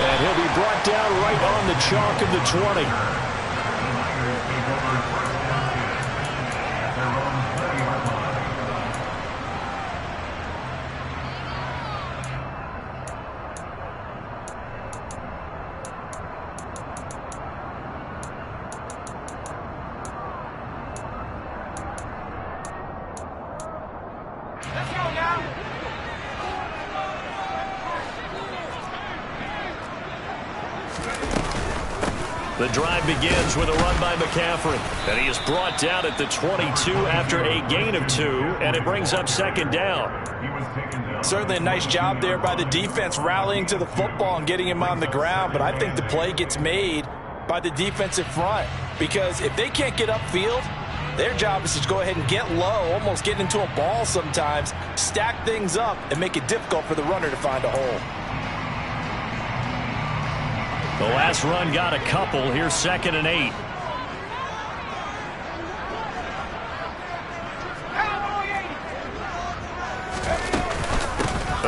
And he'll be brought down right on the chalk of the 20. The drive begins with a run by McCaffrey. And he is brought down at the 22 after a gain of 2, and it brings up second down. Certainly a nice job there by the defense rallying to the football and getting him on the ground, but I think the play gets made by the defensive front because if they can't get upfield, their job is to go ahead and get low, almost get into a ball sometimes, stack things up, and make it difficult for the runner to find a hole. The last run got a couple. Here's 2nd and 8.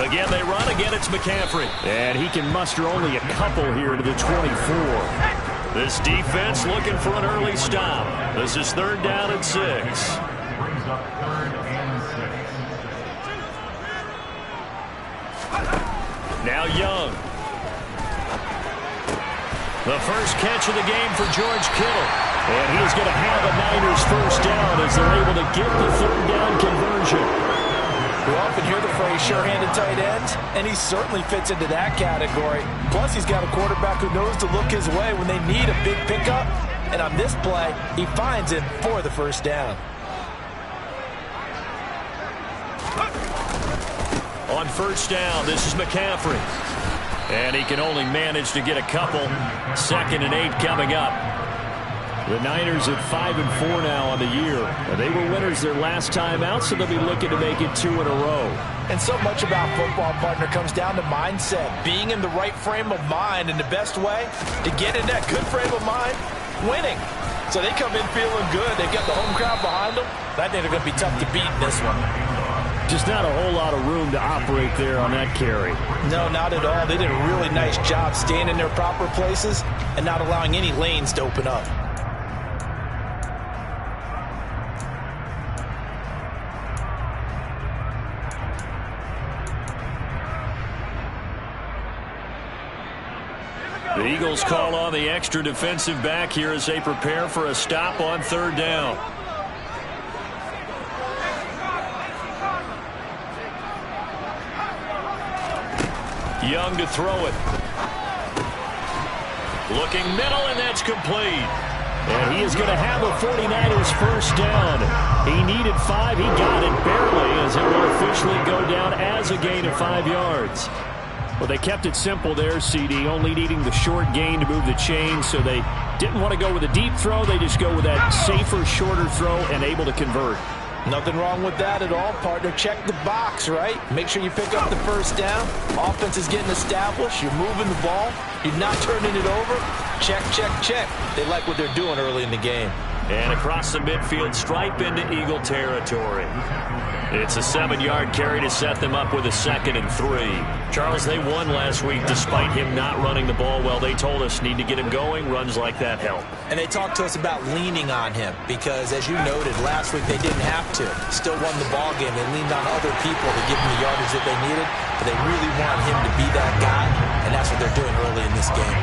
Again, they run. Again, it's McCaffrey. And he can muster only a couple here to the 24. This defense looking for an early stop. This is 3rd down and 6. Brings up 3rd and 6. Now Young. The first catch of the game for George Kittle. And he's going to have a Niners first down as they're able to get the 3rd down conversion. We often hear the phrase sure-handed tight ends, and he certainly fits into that category. Plus, he's got a quarterback who knows to look his way when they need a big pickup. And on this play, he finds him for the first down. On first down, this is McCaffrey. And he can only manage to get a couple. 2nd and 8 coming up. The Niners at 5-4 now on the year. They were winners their last time out, so they'll be looking to make it 2 in a row. And so much about football, partner, comes down to mindset. Being in the right frame of mind, and the best way to get in that good frame of mind, winning. So they come in feeling good. They've got the home crowd behind them. I think they're going to be tough to beat in this one. Just not a whole lot of room to operate there on that carry. No, not at all. They did a really nice job staying in their proper places and not allowing any lanes to open up. The Eagles call on the extra defensive back here as they prepare for a stop on 3rd down. Young to throw it. Looking middle, and that's complete. And he is going to have a 49ers first down. He needed 5. He got it barely as it will officially go down as a gain of 5 yards. Well, they kept it simple there, CD, only needing the short gain to move the chain, so they didn't want to go with a deep throw. They just go with that safer, shorter throw and able to convert. Nothing wrong with that at all, partner. Check the box, right? Make sure you pick up the first down. Offense is getting established. You're moving the ball. You're not turning it over. Check, check, check. They like what they're doing early in the game. And across the midfield, stripe into Eagle territory. It's a 7-yard carry to set them up with a 2nd and 3. Charles, they won last week despite him not running the ball well. They told us need to get him going. Runs like that help. And they talked to us about leaning on him because, as you noted, last week they didn't have to. Still won the ball game. They leaned on other people to give them the yardage that they needed. But they really want him to be that guy, and that's what they're doing early in this game.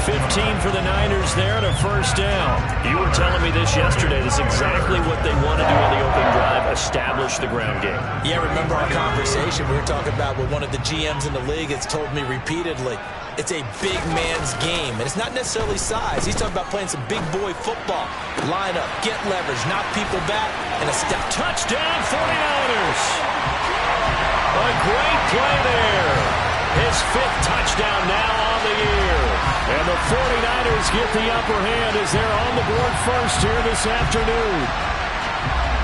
15 for the Niners there and a first down. You were telling me this yesterday. This is exactly what they want to do on the opening drive, establish the ground game. Yeah, remember our conversation we were talking about with one of the GMs in the league that's told me repeatedly, it's a big man's game. And it's not necessarily size. He's talking about playing some big boy football. Line up, get leverage, knock people back, and a step. Touchdown 49ers. A great play there. His 5th touchdown now on the year. And the 49ers get the upper hand as they're on the board first here this afternoon.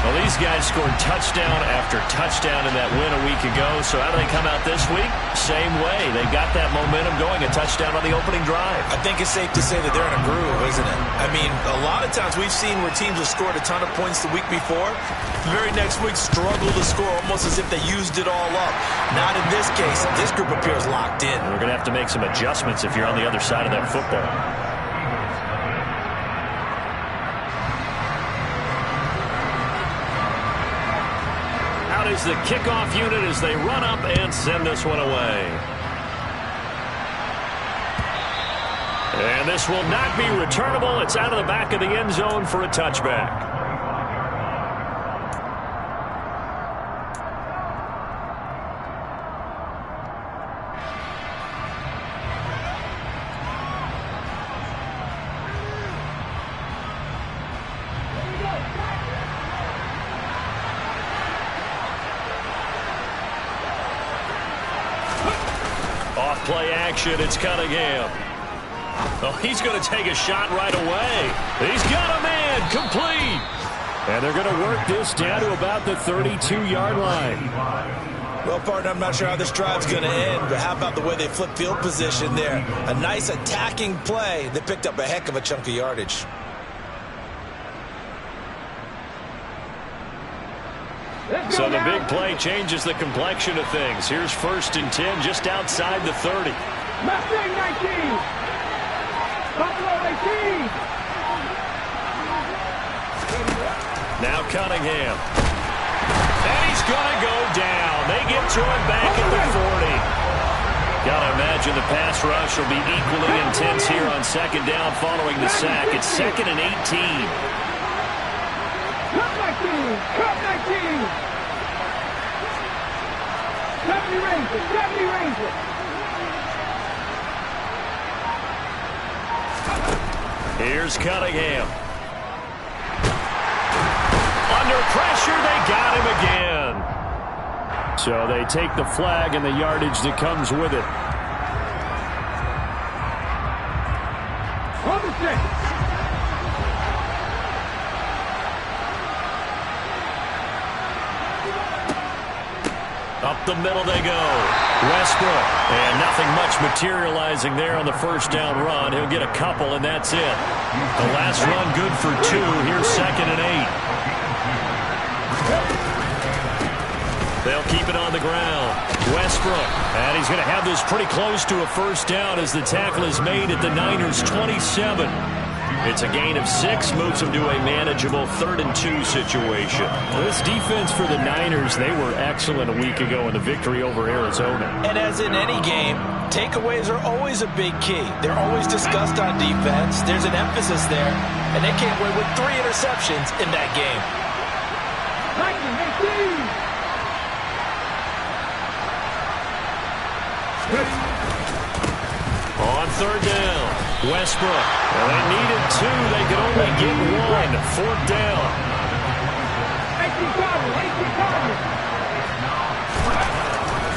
Well, these guys scored touchdown after touchdown in that win a week ago. So how do they come out this week? Same way. They got that momentum going, a touchdown on the opening drive. I think it's safe to say that they're in a groove, isn't it? I mean, a lot of times we've seen where teams have scored a ton of points the week before. The very next week struggle to score almost as if they used it all up. Not in this case. This group appears locked in. We're going to have to make some adjustments if you're on the other side of that football. Is the kickoff unit as they run up and send this one away. And this will not be returnable. It's out of the back of the end zone for a touchback. Play action, it's Cunningham. Oh, he's going to take a shot right away. He's got a man, complete. And they're going to work this down to about the 32-yard line. Well, partner, I'm not sure how this drive's going to end, but how about the way they flip field position there? A nice attacking play that picked up a heck of a chunk of yardage. So the big play changes the complexion of things. Here's 1st and 10 just outside the 30. Mustang 19. Buffalo 18. Now Cunningham. And he's going to go down. They get to him back at the 40. Got to imagine the pass rush will be equally intense here on 2nd down following the sack. It's 2nd and 18. Cup 19. Cup 19. 70 Rangers. 70 Rangers. Here's Cunningham. Under pressure, they got him again. So they take the flag and the yardage that comes with it. On the stick. Up the middle they go. Westbrook. And nothing much materializing there on the 1st down run. He'll get a couple, and that's it. The last run good for 2. Here's 2nd and 8. They'll keep it on the ground. Westbrook. And he's going to have this pretty close to a 1st down as the tackle is made at the Niners' 27. It's a gain of 6, moves them to a manageable 3rd and 2 situation. This defense for the Niners, they were excellent a week ago in the victory over Arizona. And as in any game, takeaways are always a big key. They're always discussed on defense. There's an emphasis there, and they came away with 3 interceptions in that game. 19, 18. On 3rd down, Westbrook. Well, they needed 2. They could only get 1. 4th down. 18 Cardinals. 18 Cardinals.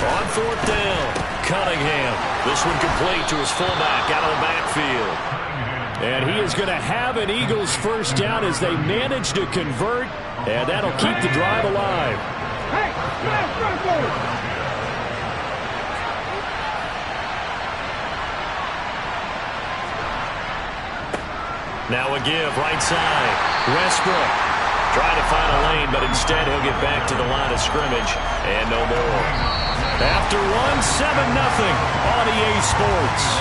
On 4th down, Cunningham. This one complete to his fullback out of the backfield. And he is going to have an Eagles 1st down as they manage to convert, and that'll keep the drive alive. Hey, smash forward. Now a give, right side. Westbrook trying to find a lane, but instead he'll get back to the line of scrimmage, and no more. After one, 7-0 on EA Sports.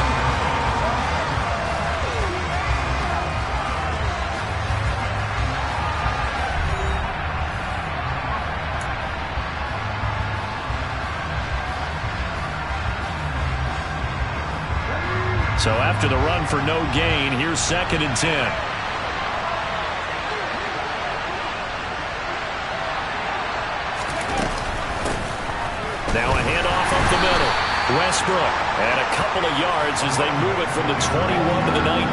So after the run for no gain, here's 2nd and 10. Now a handoff up the middle. Westbrook and a couple of yards as they move it from the 21 to the 19.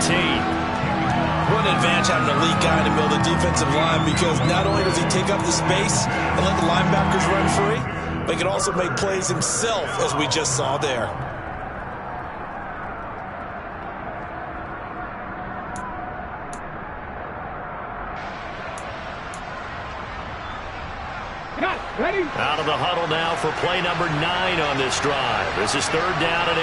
What an advantage having an elite guy to build a defensive line, because not only does he take up the space and let the linebackers run free, but he can also make plays himself, as we just saw there. Cut. Ready? Out of the huddle now for play number 9 on this drive. This is 3rd down and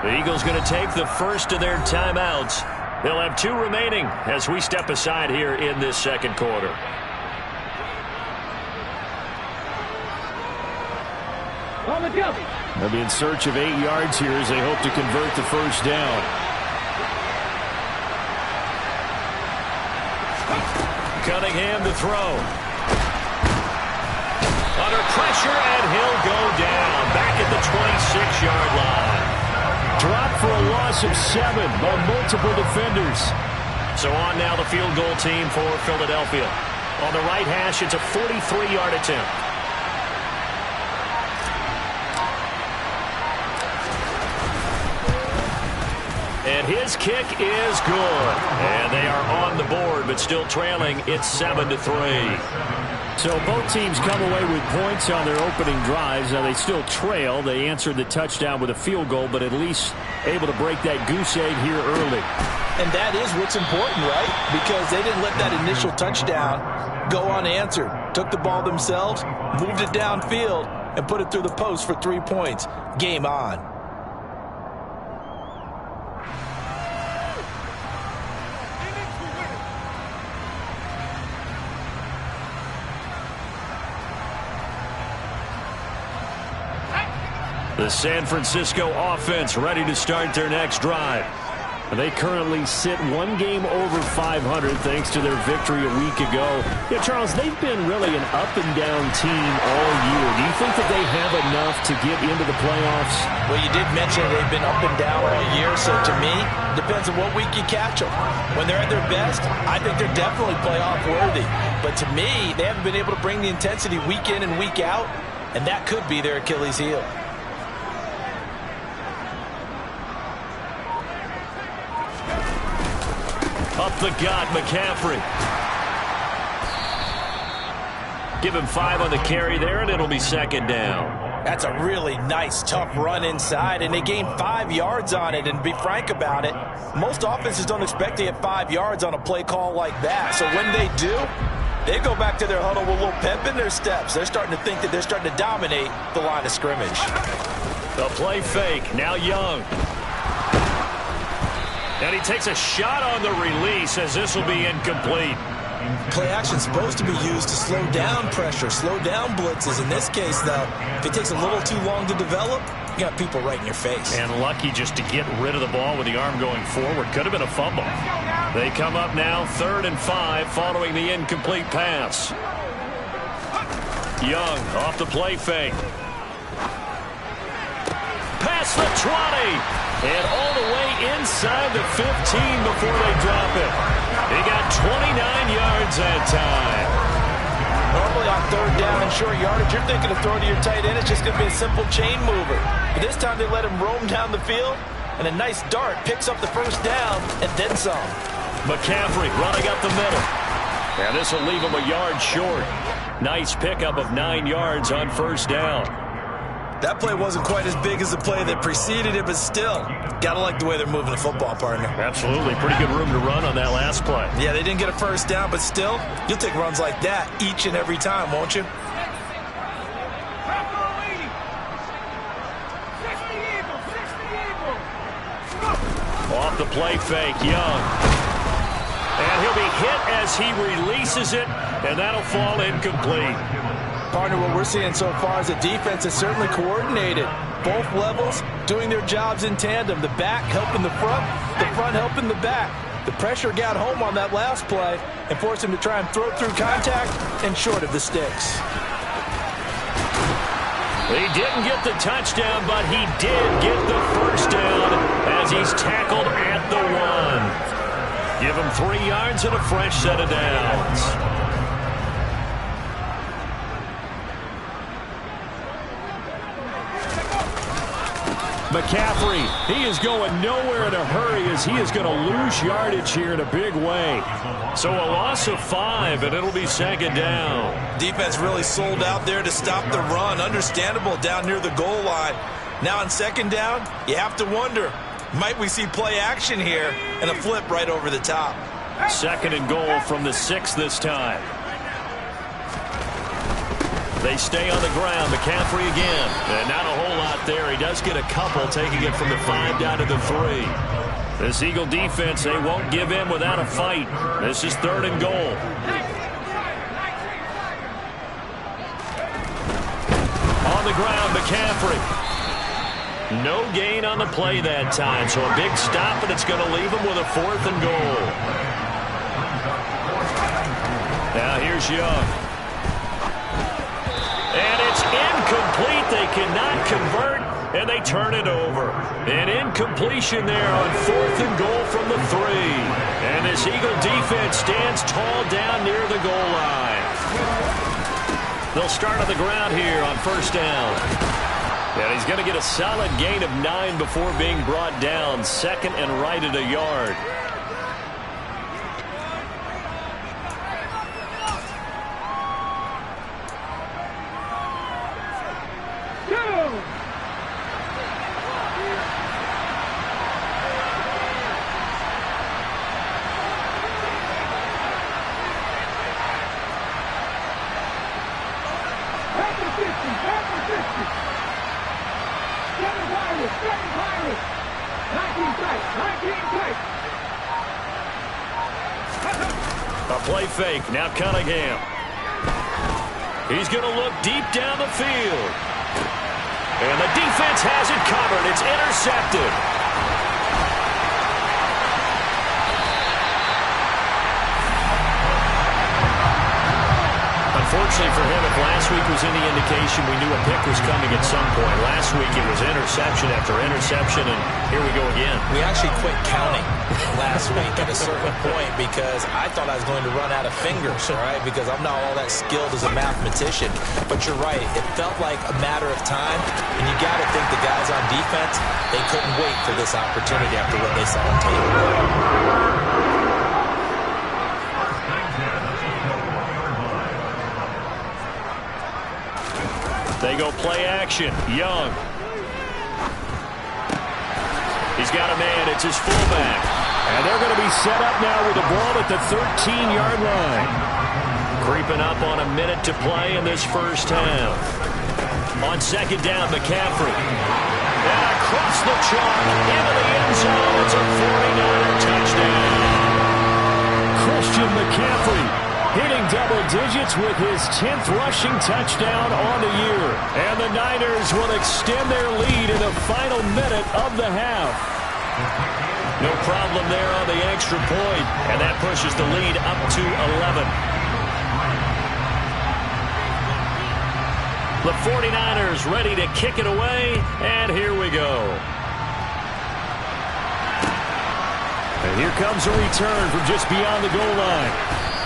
8. The Eagles going to take the first of their timeouts. They'll have 2 remaining as we step aside here in this second quarter. On the double. They'll be in search of 8 yards here as they hope to convert the first down. Cunningham to throw. Under pressure, and he'll go down. Back at the 26-yard line. Dropped for a loss of 7 by multiple defenders. So on now the field goal team for Philadelphia. On the right hash, it's a 43-yard attempt. And his kick is good. And they are on the board, but still trailing. It's 7-3. So both teams come away with points on their opening drives. Now they still trail. They answered the touchdown with a field goal, but at least able to break that goose egg here early. And that is what's important, right? Because they didn't let that initial touchdown go unanswered. Took the ball themselves, moved it downfield, and put it through the post for 3 points. Game on. The San Francisco offense ready to start their next drive. They currently sit 1 game over 500 thanks to their victory a week ago. Yeah, Charles, they've been really an up-and-down team all year. Do you think that they have enough to get into the playoffs? Well, you did mention they've been up and down all year, so to me, depends on what week you catch them. When they're at their best, I think they're definitely playoff worthy. But to me, they haven't been able to bring the intensity week in and week out, and that could be their Achilles heel. Up the gut, McCaffrey. Give him 5 on the carry there, and it'll be 2nd down. That's a really nice, tough run inside, and they gained 5 yards on it. And to be frank about it, most offenses don't expect to get 5 yards on a play call like that. So when they do, they go back to their huddle with a little pep in their steps. They're starting to think that they're starting to dominate the line of scrimmage. The play fake, now Young. And he takes a shot on the release as this will be incomplete. Play action is supposed to be used to slow down pressure, slow down blitzes. In this case, though, if it takes a little too long to develop, you got people right in your face. And lucky just to get rid of the ball with the arm going forward. Could have been a fumble. They come up now 3rd and 5 following the incomplete pass. Young off the play fake. Past the 20. And all the way inside the 15 before they drop it. He got 29 yards that time. Normally on 3rd down and short yardage, you're thinking of throwing to your tight end. It's just going to be a simple chain mover. But this time they let him roam down the field, and a nice dart picks up the first down and then some. McCaffrey running up the middle. And this will leave him a yard short. Nice pickup of 9 yards on 1st down. That play wasn't quite as big as the play that preceded it, but still, gotta like the way they're moving the football, partner. Absolutely. Pretty good room to run on that last play. Yeah, they didn't get a first down, but still, you'll take runs like that each and every time, won't you? Off the play fake, Young. And he'll be hit as he releases it, and that'll fall incomplete. Partner, what we're seeing so far is the defense is certainly coordinated. Both levels doing their jobs in tandem. The back helping the front helping the back. The pressure got home on that last play and forced him to try and throw through contact and short of the sticks. He didn't get the touchdown, but he did get the first down as he's tackled at the 1. Give him 3 yards and a fresh set of downs. McCaffrey, he is going nowhere in a hurry as he is going to lose yardage here in a big way. So a loss of 5, and it'll be 2nd down. Defense really sold out there to stop the run. Understandable down near the goal line. Now on 2nd down, you have to wonder, might we see play action here and a flip right over the top? 2nd and goal from the 6 this time. They stay on the ground. McCaffrey again. And not a whole lot there. He does get a couple, taking it from the 5 down to the 3. This Eagle defense, they won't give in without a fight. This is 3rd and goal. On the ground, McCaffrey. No gain on the play that time, so a big stop, and it's going to leave him with a 4th and goal. Now here's Young. And it's incomplete. They cannot convert, and they turn it over. An incompletion there on 4th and goal from the 3. And this Eagle defense stands tall down near the goal line. They'll start on the ground here on 1st down. And he's going to get a solid gain of 9 before being brought down. 2nd and right at a yard. A play fake. Now Cunningham. He's going to look deep down the field. And the defense has it covered. It's intercepted. Unfortunately for him, if last week was any indication, we knew a pick was coming at some point. Last week it was interception after interception, and here we go again. We actually quit counting last week at a certain point because I thought I was going to run out of fingers, all right, because I'm not all that skilled as a mathematician. But you're right. It felt like a matter of time, and you got to think the guys on defense, they couldn't wait for this opportunity after what they saw on tape. They go play action. Young. He's got a man. It's his fullback. And they're going to be set up now with the ball at the 13-yard line. Creeping up on a minute to play in this first half. On 2nd down, McCaffrey. And across the chalk into the end zone. It's a 49er touchdown. Christian McCaffrey hitting double digits with his 10th rushing touchdown on the year. And the Niners will extend their lead in the final minute of the half. No problem there on the extra point, and that pushes the lead up to 11. The 49ers ready to kick it away, and here we go. And here comes a return from just beyond the goal line.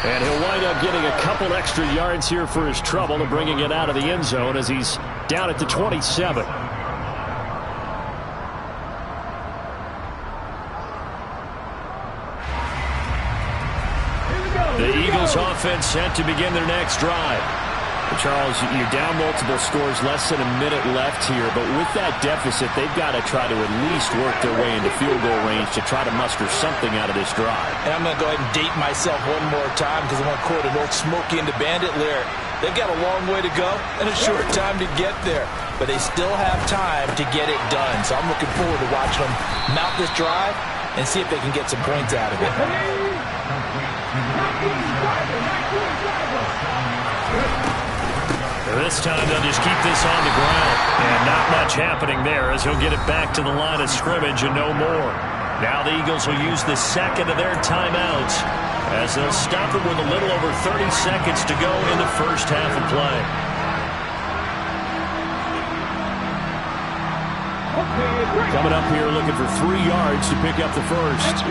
And he'll wind up getting a couple extra yards here for his trouble and bringing it out of the end zone as he's down at the 27. The Eagles offense set to begin their next drive. Charles, you're down multiple scores, less than a minute left here, but with that deficit, they've got to try to at least work their way into field goal range to try to muster something out of this drive. And I'm going to go ahead and date myself one more time because I want to quote an old Smokey and the Bandit lyric. They've got a long way to go and a short time to get there, but they still have time to get it done. So I'm looking forward to watching them mount this drive and see if they can get some points out of it. This time they'll just keep this on the ground. And not much happening there as he'll get it back to the line of scrimmage and no more. Now the Eagles will use the second of their timeouts as they'll stop it with a little over 30 seconds to go in the first half of play. Coming up here looking for 3 yards to pick up the first.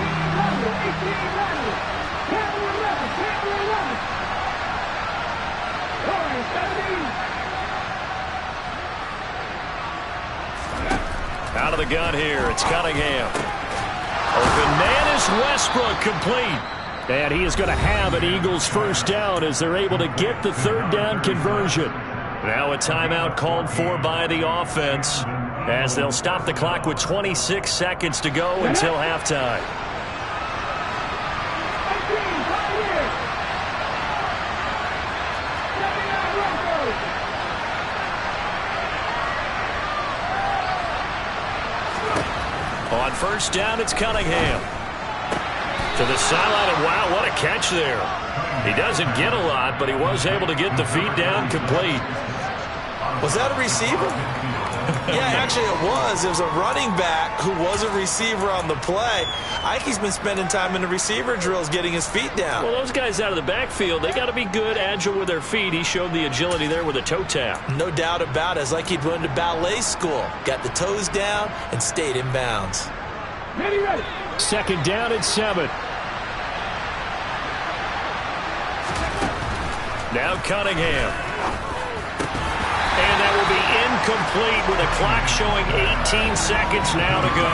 Out of the gun here, it's Cunningham. Open man is Westbrook, complete. And he is going to have an Eagles first down as they're able to get the 3rd down conversion. Now a timeout called for by the offense as they'll stop the clock with 26 seconds to go until halftime. On first down, it's Cunningham. To the sideline, and wow, what a catch there. He doesn't get a lot, but he was able to get the feet down complete. Was that a receiver? Yeah, actually it was. It was a running back who was a receiver on the play. I think he's been spending time in the receiver drills getting his feet down. Well, those guys out of the backfield, they got to be good, agile with their feet. He showed the agility there with a toe tap. No doubt about it. It's like he'd went to ballet school. Got the toes down and stayed in bounds. Ready. Second down and 7. Now Cunningham. And that will be incomplete with a clock showing 18 seconds now to go.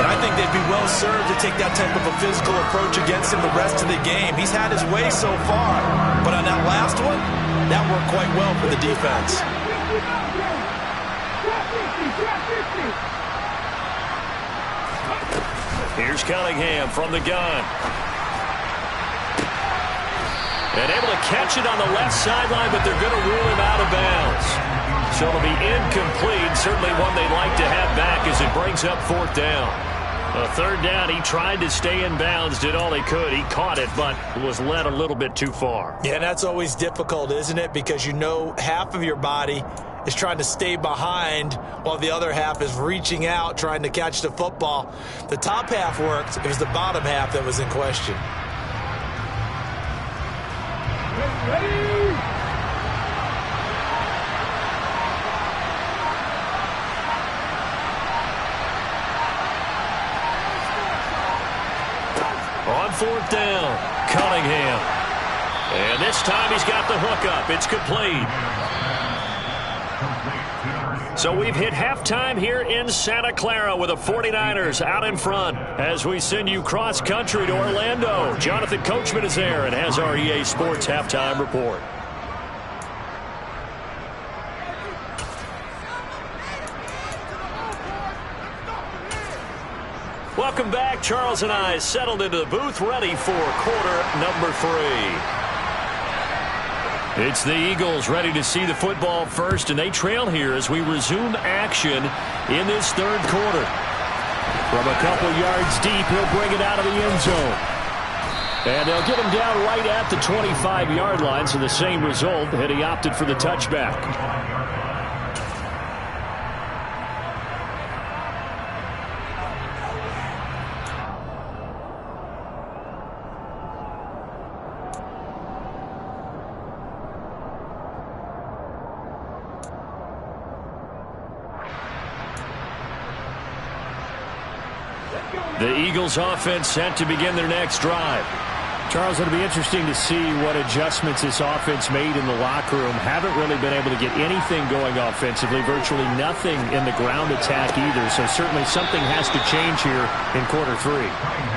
And I think they'd be well served to take that type of a physical approach against him the rest of the game. He's had his way so far, but on that last one, that worked quite well for the defense. Here's Cunningham from the gun. And able to catch it on the left sideline, but they're going to rule him out of bounds. So it'll be incomplete. Certainly one they'd like to have back as it brings up fourth down. Third down, he tried to stay in bounds, did all he could. He caught it, but was led a little bit too far. Yeah, and that's always difficult, isn't it? Because you know half of your body is trying to stay behind while the other half is reaching out, trying to catch the football. The top half worked. It was the bottom half that was in question. Ready. On fourth down, Cunningham. And this time he's got the hook up. It's complete. So we've hit halftime here in Santa Clara with the 49ers out in front as we send you cross-country to Orlando. Jonathan Coachman is there and has our EA Sports halftime report. Welcome back. Charles and I settled into the booth, ready for quarter number 3. It's the Eagles ready to see the football first, and they trail here as we resume action in this third quarter. From a couple yards deep, he'll bring it out of the end zone. And they'll get him down right at the 25-yard line, so the same result, and he opted for the touchback. The Eagles offense set to begin their next drive. Charles, it'll be interesting to see what adjustments this offense made in the locker room. Haven't really been able to get anything going offensively, virtually nothing in the ground attack either. So certainly something has to change here in quarter 3.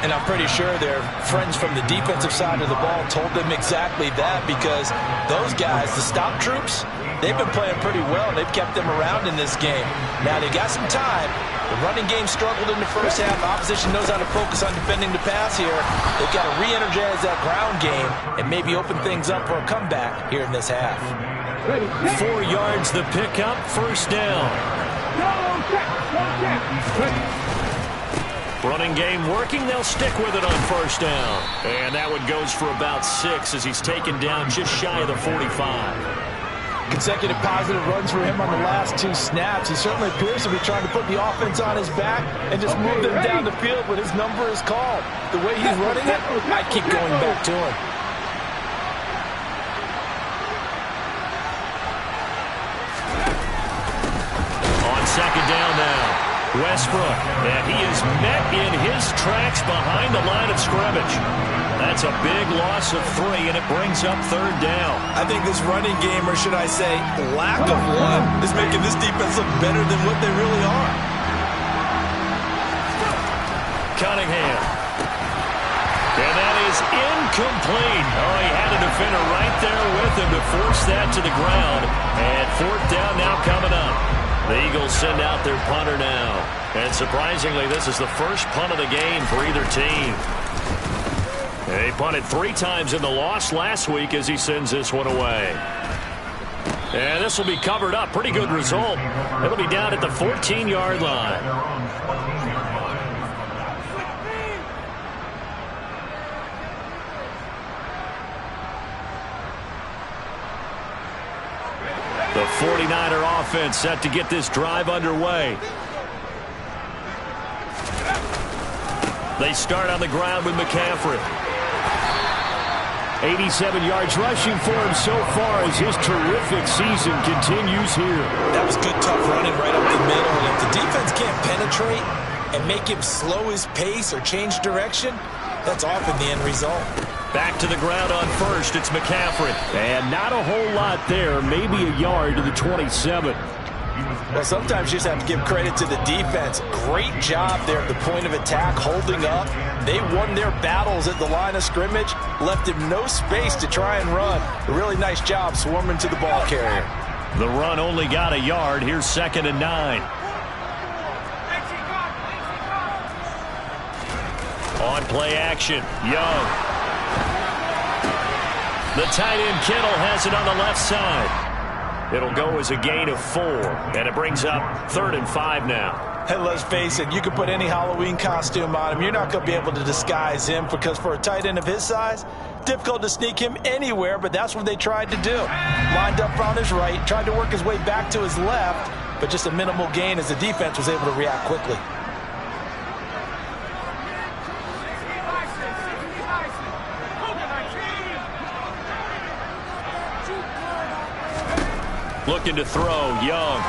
And I'm pretty sure their friends from the defensive side of the ball told them exactly that, because those guys, the stop troops, they've been playing pretty well. They've kept them around in this game. Now they got some time. The running game struggled in the first half. Opposition knows how to focus on defending the pass here. They've got to re-energize that ground game and maybe open things up for a comeback here in this half. 4 yards the pickup, first down. Running game working. They'll stick with it on first down. And that one goes for about 6 as he's taken down just shy of the 45. Consecutive positive runs for him on the last 2 snaps. He certainly appears to be trying to put the offense on his back and just move them down the field when his number is called. The way he's running it, I keep going back to him. On second down now, Westbrook. And he is met in his tracks behind the line of scrimmage. That's a big loss of 3, and it brings up third down. I think this running game, or should I say lack of one, is making this defense look better than what they really are. Cunningham. And that is incomplete. Oh, he had a defender right there with him to force that to the ground. And fourth down now coming up. The Eagles send out their punter now. And surprisingly, this is the first punt of the game for either team. They punted 3 times in the loss last week as he sends this one away. And this will be covered up. Pretty good result. It'll be down at the 14-yard line. 49er offense set to get this drive underway. They start on the ground with McCaffrey. 87 yards rushing for him so far as his terrific season continues here. That was good, tough running right up the middle. And if the defense can't penetrate and make him slow his pace or change direction, that's often the end result. Back to the ground on first. It's McCaffrey. And not a whole lot there. Maybe a yard to the 27. Well, sometimes you just have to give credit to the defense. Great job there at the point of attack, holding up. They won their battles at the line of scrimmage, left him no space to try and run. A really nice job swarming to the ball carrier. The run only got a yard. Here's 2nd and 9. On play action, Young. The tight end Kittle has it on the left side. It'll go as a gain of 4, and it brings up 3rd and 5 now. And let's face it, you can put any Halloween costume on him. You're not going to be able to disguise him because for a tight end of his size, difficult to sneak him anywhere, but that's what they tried to do. Lined up on his right, tried to work his way back to his left, but just a minimal gain as the defense was able to react quickly. Looking to throw, Young.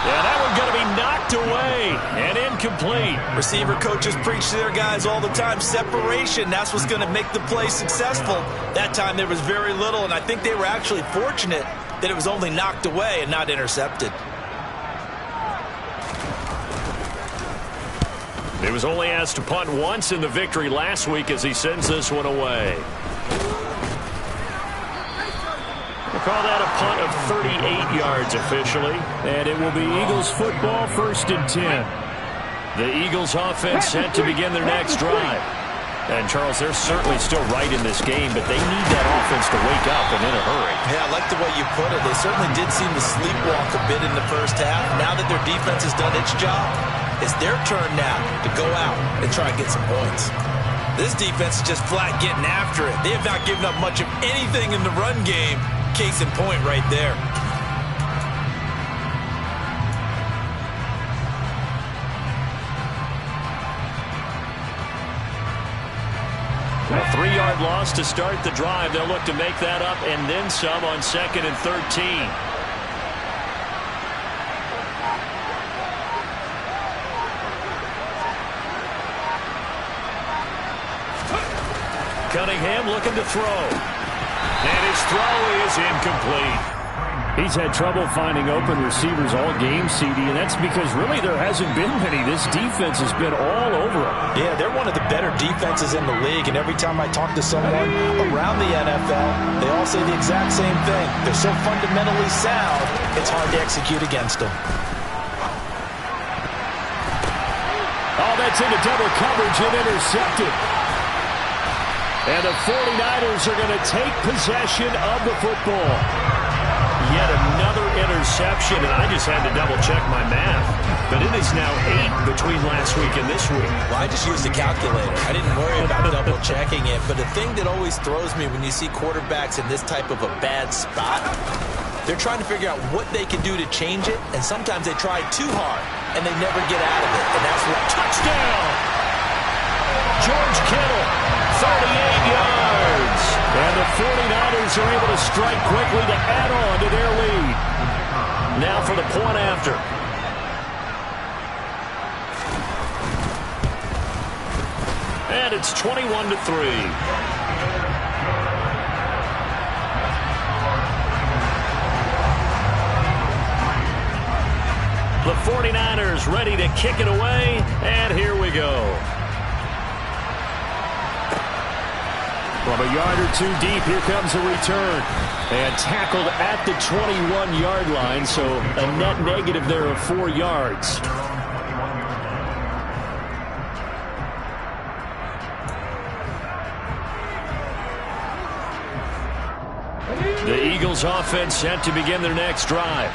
And that one going to be knocked away and incomplete. Receiver coaches preach to their guys all the time. Separation, that's what's going to make the play successful. That time there was very little, and I think they were actually fortunate that it was only knocked away and not intercepted. He was only asked to punt once in the victory last week as he sends this one away. We'll call that a punt of 38 yards officially. And it will be Eagles football, 1st and 10. The Eagles offense set to begin their next drive. And, Charles, they're certainly still right in this game, but they need that offense to wake up and in a hurry. Yeah, I like the way you put it. They certainly did seem to sleepwalk a bit in the first half. Now that their defense has done its job, it's their turn now to go out and try and get some points. This defense is just flat getting after it. They have not given up much of anything in the run game. Case in point right there. A 3-yard loss to start the drive. They'll look to make that up and then some on 2nd and 13. Cunningham looking to throw. And his throw is incomplete. He's had trouble finding open receivers all game, CD, and that's because really there hasn't been many. This defense has been all over them. Yeah, they're one of the better defenses in the league, and every time I talk to someone around the NFL, they all say the exact same thing. They're so fundamentally sound, it's hard to execute against them. Oh, that's into double coverage and intercepted. And the 49ers are going to take possession of the football. Yet another interception, and I just had to double-check my math. But it is now 8 between last week and this week. Well, I just used a calculator. I didn't worry about double-checking it. But the thing that always throws me when you see quarterbacks in this type of a bad spot, they're trying to figure out what they can do to change it, and sometimes they try too hard, and they never get out of it. And that's what... Touchdown! George Kittle, 38 yards. And the 49ers are able to strike quickly to add on to their lead. Now for the point after. And it's 21-3. The 49ers ready to kick it away, and here we go. From a yard or two deep, here comes a return. And tackled at the 21-yard line, so a net negative there of 4 yards. The Eagles offense set to begin their next drive.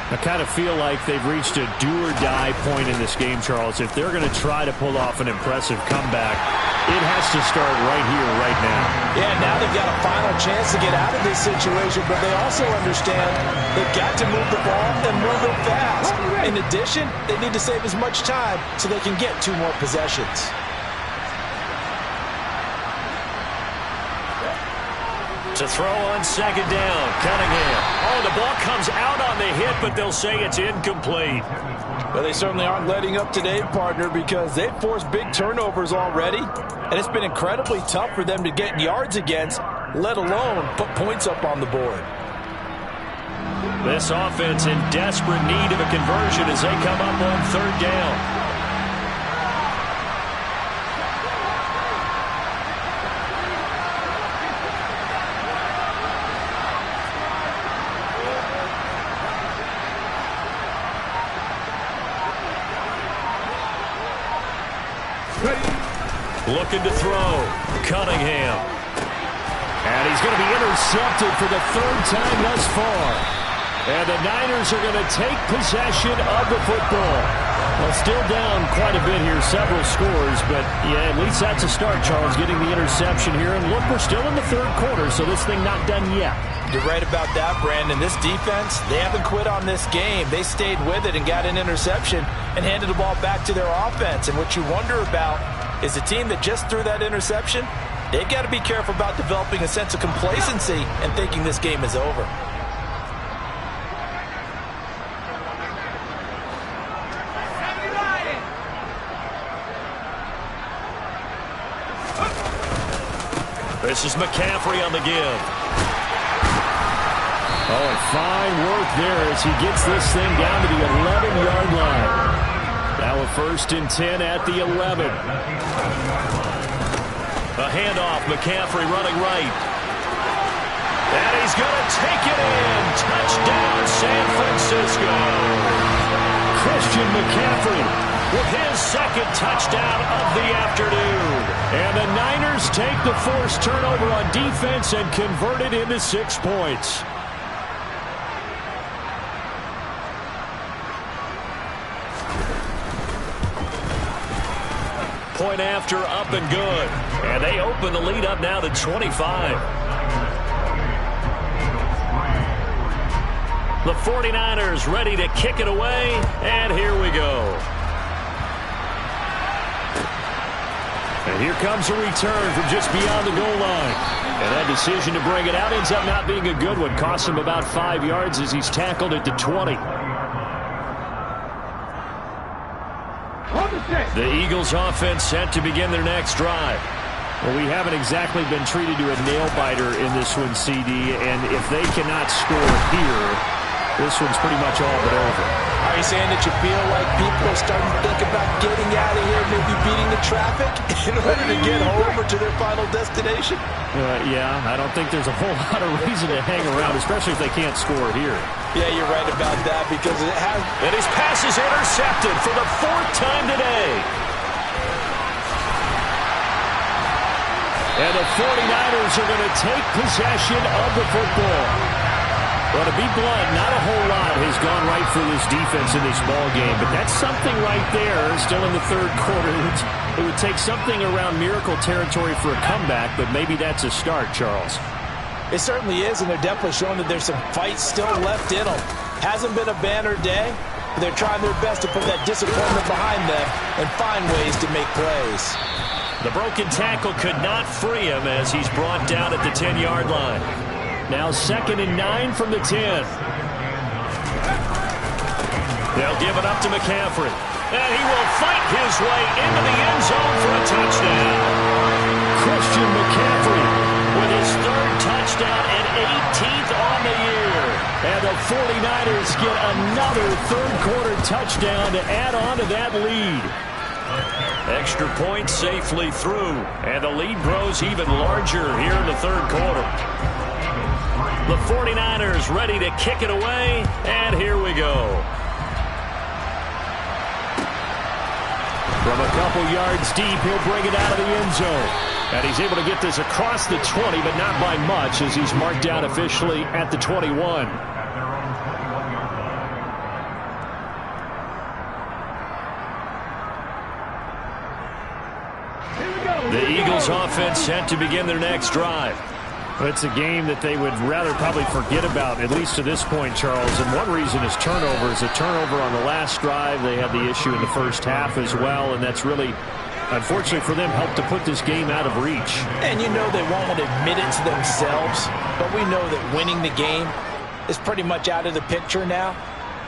I kind of feel like they've reached a do-or-die point in this game, Charles. If they're going to try to pull off an impressive comeback, it has to start right here, right now. Yeah, now they've got a final chance to get out of this situation, but they also understand they've got to move the ball and move it fast. In addition, they need to save as much time so they can get 2 more possessions. To throw on second down, Cunningham. Oh, the ball comes out on the hit, but they'll say it's incomplete. Well, they certainly aren't letting up today, partner, because they've forced big turnovers already, and it's been incredibly tough for them to get yards against, let alone put points up on the board. This offense in desperate need of a conversion as they come up on third down. Looking to throw. Cunningham. And he's going to be intercepted for the 3rd time thus far. And the Niners are going to take possession of the football. Well, still down quite a bit here, several scores, but yeah, at least that's a start, Charles, getting the interception here. And look, we're still in the 3rd quarter, so this thing not done yet. You're right about that, Brandon. This defense, they haven't quit on this game. They stayed with it and got an interception and handed the ball back to their offense. And what you wonder about is the team that just threw that interception, they've got to be careful about developing a sense of complacency and thinking this game is over. This is McCaffrey on the give. Oh, and fine work there as he gets this thing down to the 11-yard line. Now a 1st and 10 at the 11. A handoff, McCaffrey running right. And he's going to take it in. Touchdown, San Francisco. Christian McCaffrey with his 2nd touchdown of the afternoon. And the Niners take the forced turnover on defense and convert it into 6 points. Point after, up and good. And they open the lead up now to 25. The 49ers ready to kick it away, and here we go. And here comes a return from just beyond the goal line. And that decision to bring it out ends up not being a good one. Costs him about 5 yards as he's tackled at the 20. The Eagles offense set to begin their next drive. Well, we haven't exactly been treated to a nail-biter in this one, CD, and if they cannot score here, this one's pretty much all but over. Are you saying that you feel like people are starting to think about getting out of here, maybe beating the traffic in order to get home or to their final destination? Yeah, I don't think there's a whole lot of reason to hang around, especially if they can't score here. Yeah, you're right about that because it has... And his pass is intercepted for the 4th time today. And the 49ers are going to take possession of the football. Well, to be blunt, not a whole lot has gone right for this defense in this ball game, but that's something right there, still in the 3rd quarter. It would take something around miracle territory for a comeback, but maybe that's a start, Charles. It certainly is, and they're definitely showing that there's some fight still left in them. Hasn't been a banner day, but they're trying their best to put that disappointment behind them and find ways to make plays. The broken tackle could not free him as he's brought down at the 10-yard line. Now 2nd and 9 from the 10. They'll give it up to McCaffrey. And he will fight his way into the end zone for a touchdown. Christian McCaffrey with his 3rd touchdown and 18th on the year. And the 49ers get another 3rd quarter touchdown to add on to that lead. Extra point safely through. And the lead grows even larger here in the 3rd quarter. The 49ers ready to kick it away, and here we go. From a couple yards deep, he'll bring it out of the end zone. And he's able to get this across the 20, but not by much, as he's marked down officially at the 21. The Eagles offense set to begin their next drive. It's a game that they would rather probably forget about, at least to this point, Charles. And one reason is turnovers. A turnover on the last drive. They had the issue in the first half as well, and that's really, unfortunately for them, helped to put this game out of reach. And you know they won't admit it to themselves, but we know that winning the game is pretty much out of the picture now.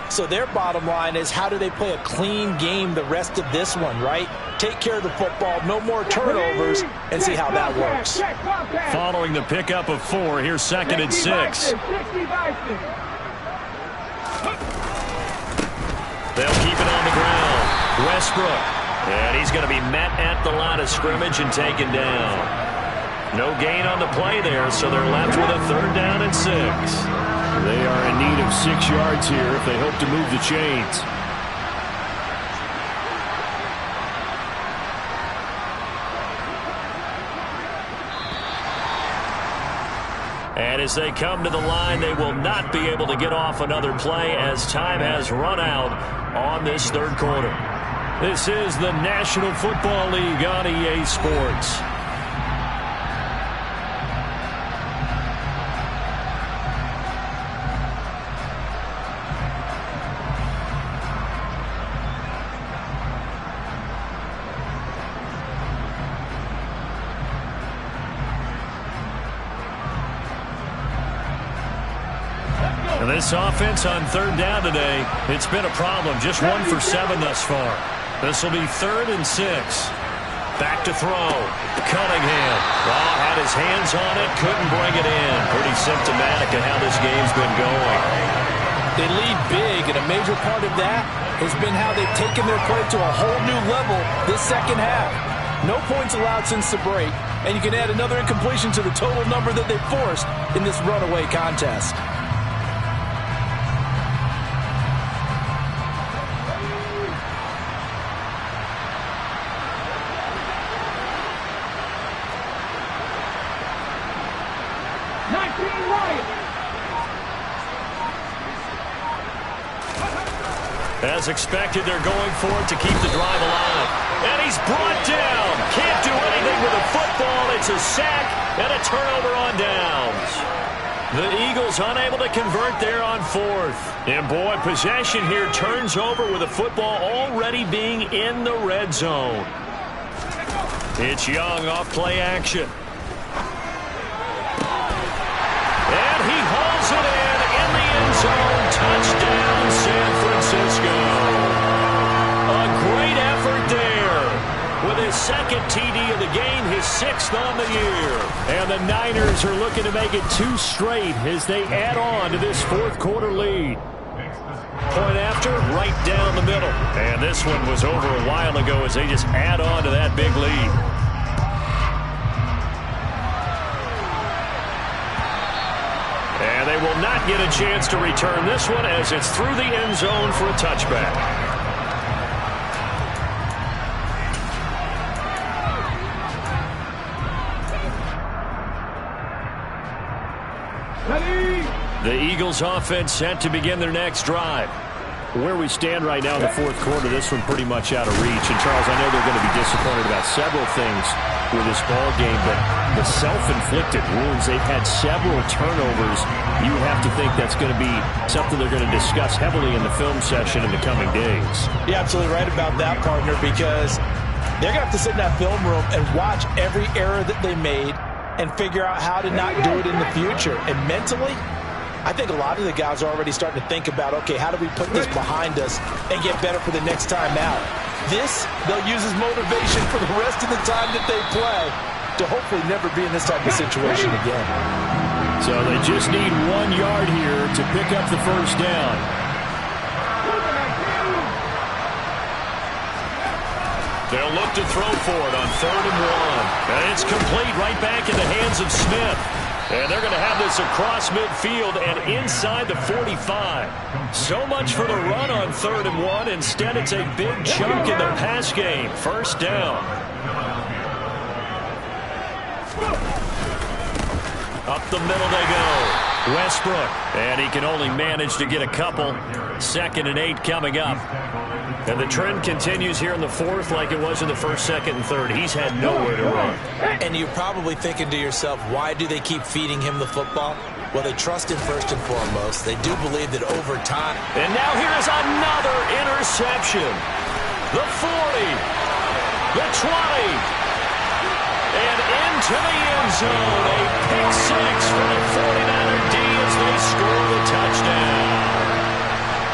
So their bottom line is, how do they play a clean game the rest of this one, right? Take care of the football, no more turnovers, and see how that works. Following the pickup of 4, here's 2nd and 6. They'll keep it on the ground. Westbrook. And he's going to be met at the line of scrimmage and taken down. No gain on the play there, so they're left with a 3rd down and 6. They are in need of 6 yards here if they hope to move the chains. And as they come to the line, they will not be able to get off another play as time has run out on this 3rd quarter. This is the National Football League on EA Sports. This offense on 3rd down today, it's been a problem. Just 1 for 7 thus far. This will be 3rd and 6. Back to throw. Cunningham. Well, had his hands on it, couldn't bring it in. Pretty symptomatic of how this game's been going. They lead big, and a major part of that has been how they've taken their play to a whole new level this second half. No points allowed since the break, and you can add another incompletion to the total number that they forced in this runaway contest. As expected, they're going for it to keep the drive alive. And he's brought down. Can't do anything with a football. It's a sack and a turnover on downs. The Eagles unable to convert there on 4th. And boy, possession here turns over with the football already being in the red zone. It's Young off play action. And he hauls it in the end zone. Touchdown, San Francisco. A great effort there. With his 2nd TD of the game, his 6th on the year. And the Niners are looking to make it 2 straight as they add on to this 4th quarter lead. Point after, right down the middle. And this one was over a while ago as they just add on to that big lead. And they will not get a chance to return this one as it's through the end zone for a touchback. The Eagles offense set to begin their next drive. Where we stand right now in the 4th quarter, this one pretty much out of reach. And, Charles, I know they're going to be disappointed about several things with this ball game, but the self-inflicted wounds, they've had several turnovers. You have to think that's going to be something they're going to discuss heavily in the film session in the coming days. You're absolutely right about that, partner, because they're going to have to sit in that film room and watch every error that they made and figure out how to not do it in the future. And mentally, I think a lot of the guys are already starting to think about, okay, how do we put this behind us and get better for the next time out? This, they'll use as motivation for the rest of the time that they play to hopefully never be in this type of situation again. So they just need 1 yard here to pick up the 1st down. They'll look to throw for it on 3rd and 1. And it's complete right back in the hands of Smith. And they're going to have this across midfield and inside the 45. So much for the run on 3rd and 1. Instead, it's a big chunk in the pass game. 1st down. Up the middle they go. Westbrook. And he can only manage to get a couple. 2nd and 8 coming up. And the trend continues here in the fourth like it was in the first, second, and third. He's had nowhere to run. And you're probably thinking to yourself, why do they keep feeding him the football? Well, they trust him first and foremost. They do believe that over time. And now here's another interception. The 40. The 20. And into the end zone. A pick 6 for the 49er D as they score the touchdown.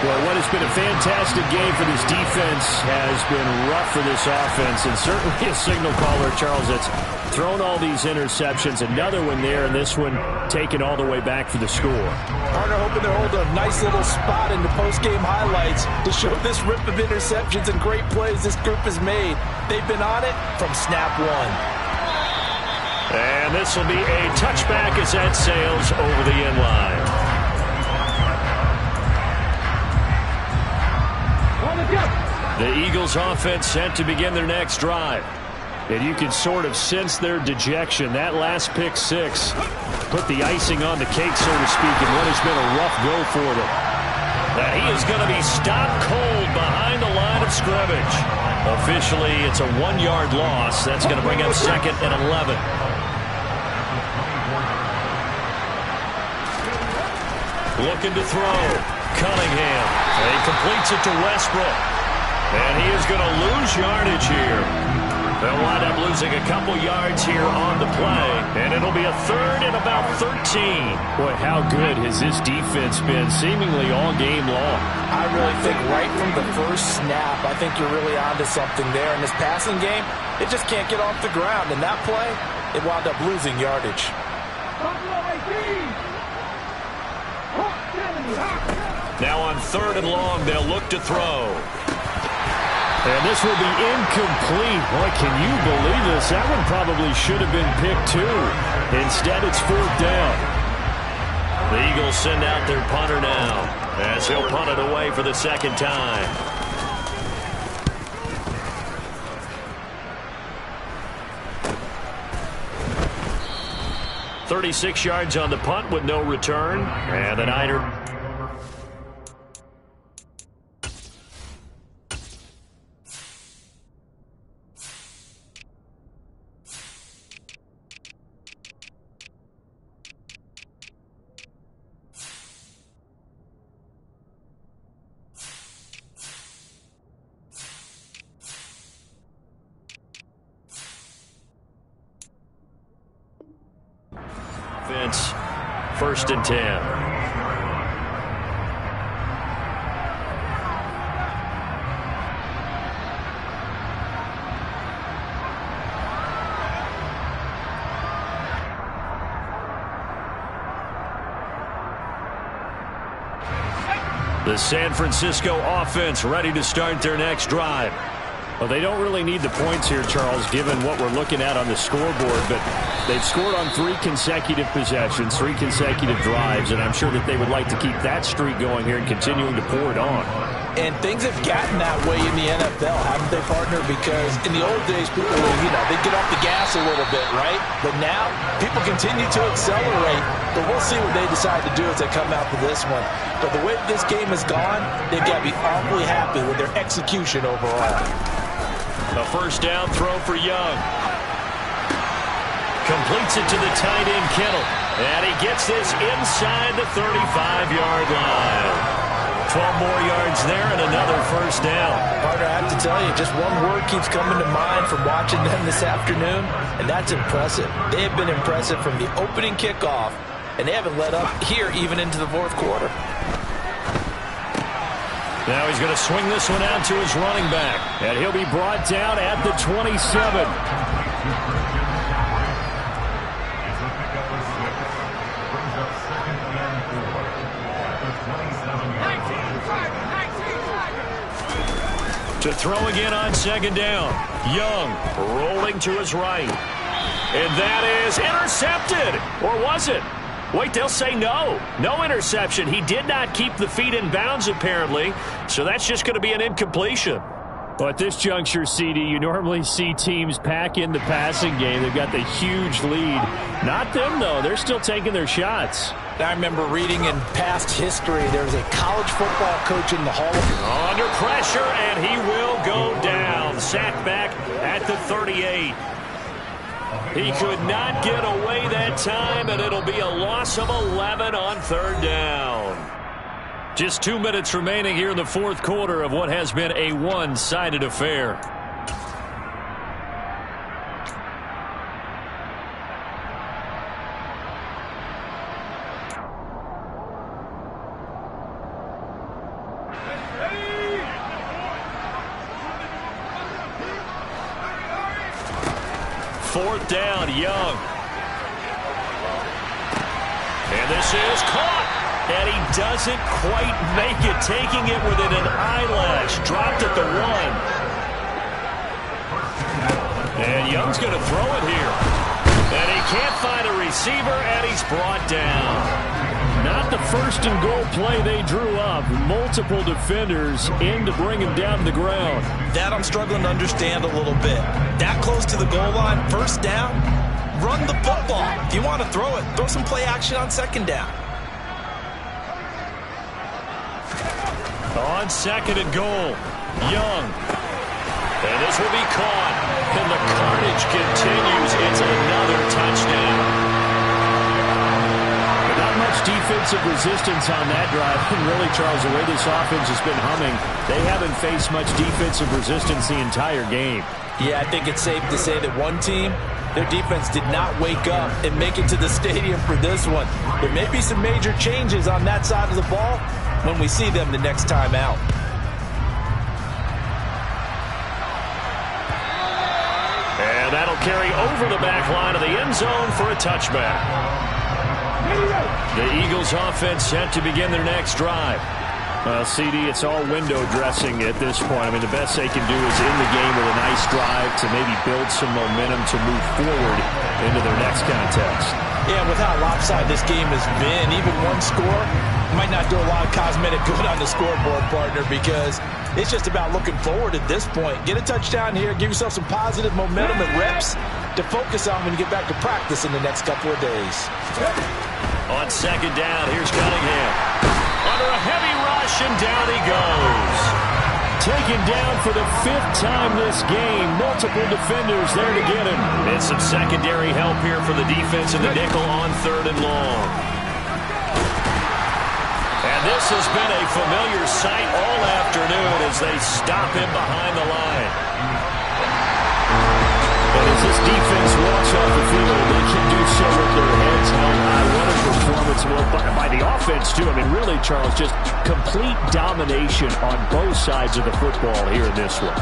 Well, what has been a fantastic game for this defense has been rough for this offense, and certainly a signal caller, Charles, that's thrown all these interceptions. Another one there, and this one taken all the way back for the score. Partner hoping to hold a nice little spot in the post-game highlights to show this rip of interceptions and great plays this group has made. They've been on it from snap one. And this will be a touchback as that sails over the end line. The Eagles offense set to begin their next drive. And you can sort of sense their dejection. That last pick 6 put the icing on the cake, so to speak, in what has been a rough go for them. Now he is going to be stopped cold behind the line of scrimmage. Officially, it's a 1-yard loss. That's going to bring up 2nd and 11. Looking to throw. Cunningham. And he completes it to Westbrook. And he is going to lose yardage here. They'll wind up losing a couple yards here on the play. And it'll be a 3rd and about 13. Boy, how good has this defense been seemingly all game long? I really think right from the first snap, I think you're really onto something there. In this passing game, it just can't get off the ground. In that play, it wound up losing yardage. Now on 3rd and long, they'll look to throw. And this will be incomplete. Boy, can you believe this? That one probably should have been picked 2. Instead, it's 4th down. The Eagles send out their punter now as he'll punt it away for the 2nd time. .36 yards on the punt with no return. And the Niner... Offense, 1st and 10. The San Francisco offense ready to start their next drive. Well, they don't really need the points here, Charles, given what we're looking at on the scoreboard, but they've scored on 3 consecutive possessions, 3 consecutive drives, and I'm sure that they would like to keep that streak going here and continuing to pour it on. And things have gotten that way in the NFL, haven't they, partner? Because in the old days, people were, they'd get off the gas a little bit, right? But now, people continue to accelerate, but we'll see what they decide to do as they come out for this one. But the way this game has gone, they've got to be awfully happy with their execution overall. A 1st down throw for Young. Completes it to the tight end, Kittle. And he gets this inside the 35-yard line. 12 more yards there and another 1st down. Partner, I have to tell you, just one word keeps coming to mind from watching them this afternoon, and that's impressive. They have been impressive from the opening kickoff, and they haven't let up here even into the 4th quarter. Now he's going to swing this one out to his running back. And he'll be brought down at the 27. To throw again on 2nd down. Young rolling to his right. And that is intercepted. Or was it? Wait, they'll say no. No interception. He did not keep the feet in bounds, apparently. So that's just going to be an incompletion. Well, at this juncture, CD, you normally see teams pack in the passing game. They've got the huge lead. Not them, though. They're still taking their shots. I remember reading in past history, there was a college football coach in the Hall of Fame. Under pressure, and he will go down. Sacked back at the 38. He could not get away that time, and it'll be a loss of 11 on third down. Just 2 minutes remaining here in the fourth quarter of what has been a one-sided affair. Fourth down, Young. And this is caught. And he doesn't quite make it, taking it within an eyelash. Dropped at the 1. And Young's going to throw it here. And he can't find a receiver, and he's brought down. Not the first and goal play they drew up. Multiple defenders in to bring him down to the ground. That I'm struggling to understand a little bit. That close to the goal line, first down, run the football. If you want to throw it, throw some play action on second down. On second and goal, Young. And this will be caught. And the carnage continues. It's another touchdown. But not much defensive resistance on that drive. And really, Charles, the way this offense has been humming, they haven't faced much defensive resistance the entire game. Yeah, I think it's safe to say that one team, their defense did not wake up and make it to the stadium for this one. There may be some major changes on that side of the ball when we see them the next time out. And that'll carry over the back line of the end zone for a touchback. The Eagles offense set to begin their next drive. CD, it's all window dressing at this point. I mean, the best they can do is in the game with a nice drive to maybe build some momentum to move forward into their next contest. Yeah, with how lopsided this game has been, even one score might not do a lot of cosmetic good on the scoreboard, partner, because it's just about looking forward at this point. Get a touchdown here, give yourself some positive momentum and reps to focus on when you get back to practice in the next couple of days. On second down, here's Cunningham. Under a heavy rush, and down he goes. Taken down for the 5th time this game. Multiple defenders there to get him. And some secondary help here for the defense in the nickel on third and long. And this has been a familiar sight all afternoon as they stop him behind the line. And as this defense walks off the field, they can do so with their heads held high. What a performance by the offense, too. I mean, really, Charles, just complete domination on both sides of the football here in this one.